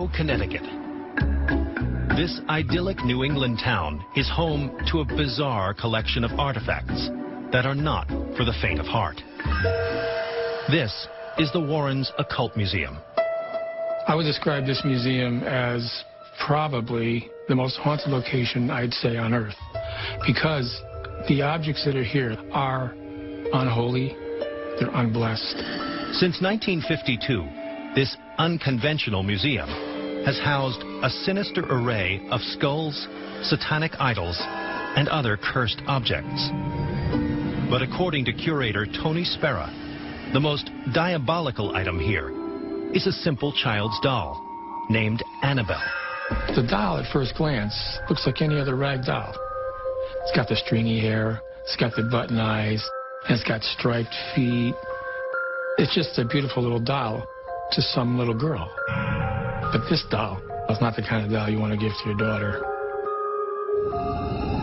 Monroe, Connecticut. This idyllic New England town is home to a bizarre collection of artifacts that are not for the faint of heart. This is the Warrens' Occult Museum. I would describe this museum as probably the most haunted location, I'd say, on Earth, because the objects that are here are unholy, they're unblessed. Since 1952, this unconventional museum has housed a sinister array of skulls, satanic idols, and other cursed objects. But according to curator Tony Spera, the most diabolical item here is a simple child's doll named Annabelle. The doll, at first glance, looks like any other rag doll. It's got the stringy hair, it's got the button eyes, and it's got striped feet. It's just a beautiful little doll to some little girl. But this doll is not the kind of doll you want to give to your daughter.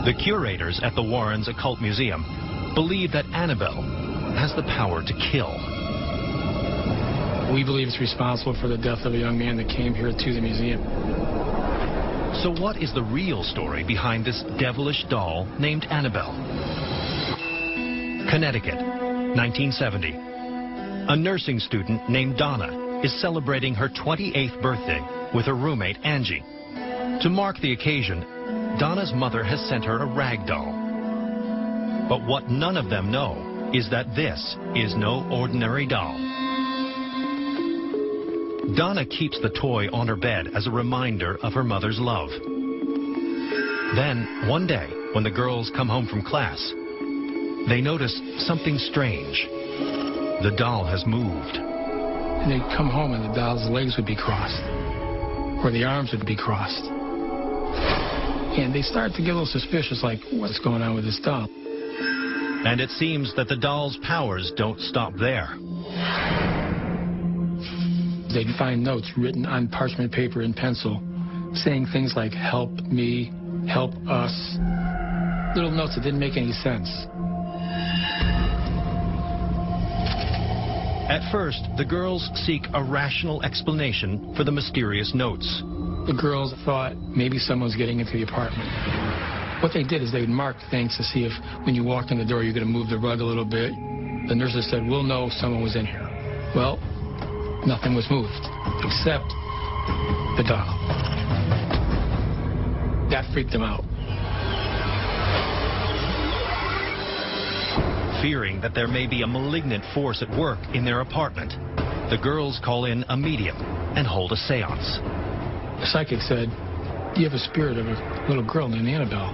The curators at the Warrens' Occult Museum believe that Annabelle has the power to kill. We believe it's responsible for the death of a young man that came here to the museum. So what is the real story behind this devilish doll named Annabelle? Connecticut, 1970. A nursing student named Donna is celebrating her 28th birthday with her roommate Angie. To mark the occasion, Donna's mother has sent her a rag doll. But what none of them know is that this is no ordinary doll. Donna keeps the toy on her bed as a reminder of her mother's love. Then, one day, when the girls come home from class, they notice something strange. The doll has moved. And they'd come home and the doll's legs would be crossed, or the arms would be crossed. And they start to get a little suspicious, like, what's going on with this doll? And it seems that the doll's powers don't stop there. They'd find notes written on parchment paper and pencil saying things like, help me, help us. Little notes that didn't make any sense. At first, the girls seek a rational explanation for the mysterious notes. The girls thought maybe someone's getting into the apartment. What they did is they would mark things to see if when you walked in the door you're going to move the rug a little bit. The nurses said, we'll know if someone was in here. Well, nothing was moved except the doll. That freaked them out. Fearing that there may be a malignant force at work in their apartment, the girls call in a medium and hold a seance. The psychic said, you have a spirit of a little girl named Annabelle.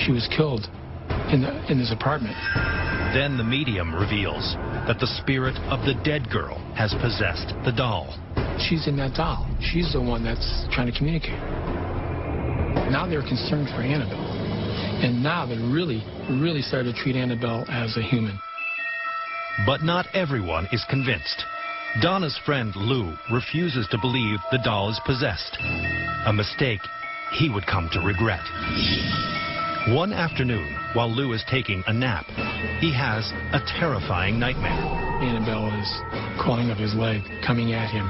She was killed in this apartment. Then the medium reveals that the spirit of the dead girl has possessed the doll. She's in that doll. She's the one that's trying to communicate. Now they're concerned for Annabelle. And now they really started to treat Annabelle as a human. But not everyone is convinced. Donna's friend Lou refuses to believe the doll is possessed, a mistake he would come to regret. One afternoon, while Lou is taking a nap, he has a terrifying nightmare. Annabelle is crawling up his leg, coming at him.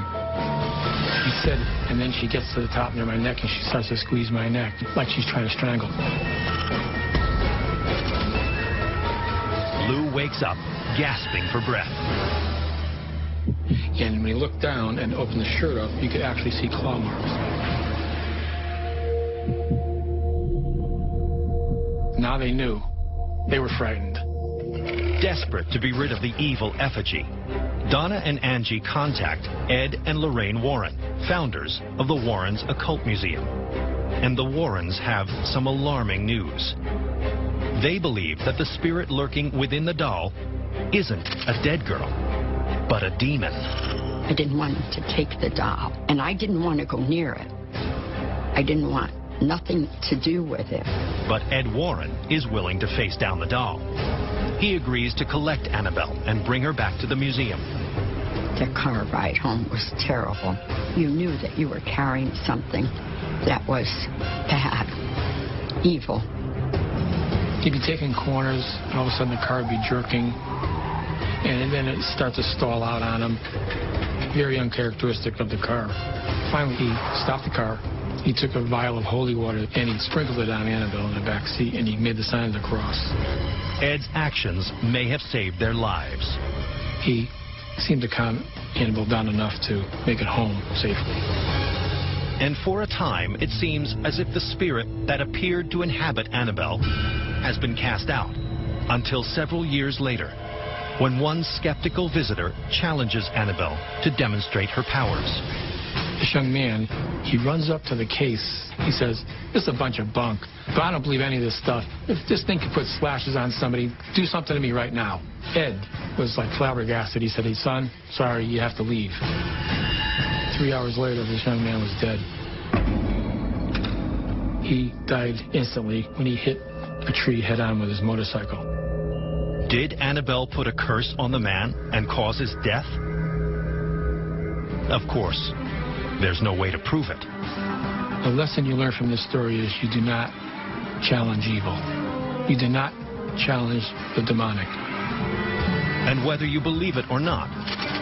He said, and then she gets to the top near my neck and she starts to squeeze my neck like she's trying to strangle. Lou wakes up, gasping for breath. And when he looked down and opened the shirt up, you could actually see claw marks. Now they knew. They were frightened. Desperate to be rid of the evil effigy, Donna and Angie contact Ed and Lorraine Warren, founders of the Warrens' Occult Museum. And the Warrens have some alarming news. They believe that the spirit lurking within the doll isn't a dead girl, but a demon. I didn't want him to take the doll, and I didn't want to go near it. I didn't want nothing to do with it. But Ed Warren is willing to face down the doll. He agrees to collect Annabelle and bring her back to the museum. The car ride home was terrible. You knew that you were carrying something that was bad, evil. He'd be taking corners, and all of a sudden the car would be jerking, and then it'd start to stall out on him. very uncharacteristic of the car. Finally, he stopped the car. He took a vial of holy water and he sprinkled it on Annabelle in the back seat, and he made the sign of the cross. Ed's actions may have saved their lives. He seemed to calm Annabelle down enough to make it home safely. And for a time, it seems as if the spirit that appeared to inhabit Annabelle has been cast out, until several years later, when one skeptical visitor challenges Annabelle to demonstrate her powers. This young man, he runs up to the case. He says, "This is a bunch of bunk, but I don't believe any of this stuff. If this thing could put slashes on somebody, do something to me right now." Ed was like flabbergasted. He said, "Hey, son, sorry, you have to leave." 3 hours later, this young man was dead. He died instantly when he hit a tree head-on with his motorcycle. Did Annabelle put a curse on the man and cause his death? Of course, there's no way to prove it. The lesson you learn from this story is you do not challenge evil. You do not challenge the demonic. And whether you believe it or not,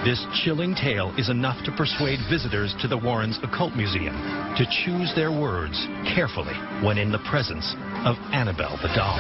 this chilling tale is enough to persuade visitors to the Warrens Occult Museum to choose their words carefully when in the presence of Annabelle the doll.